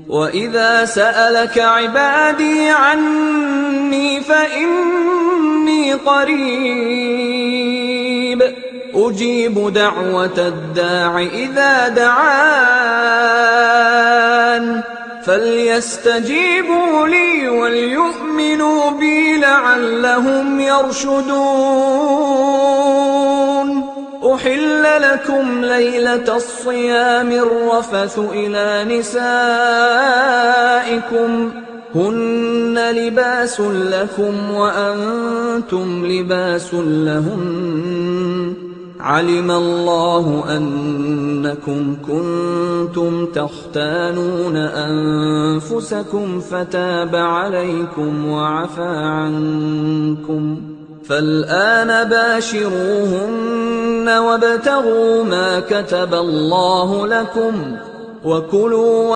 وإذا سألك عبادي عني فإني قريب أجيب دعوة الداع إذا دعان فليستجيبوا لي وليؤمنوا بي لعلهم يرشدون. أحل لكم ليلة الصيام الرفث إلى نسائكم هن لباس لكم وأنتم لباس لهن علم الله أنكم كنتم تختانون أنفسكم فتاب عليكم وعفى عنكم فالآن باشروهن وابتغوا ما كتب الله لكم وكلوا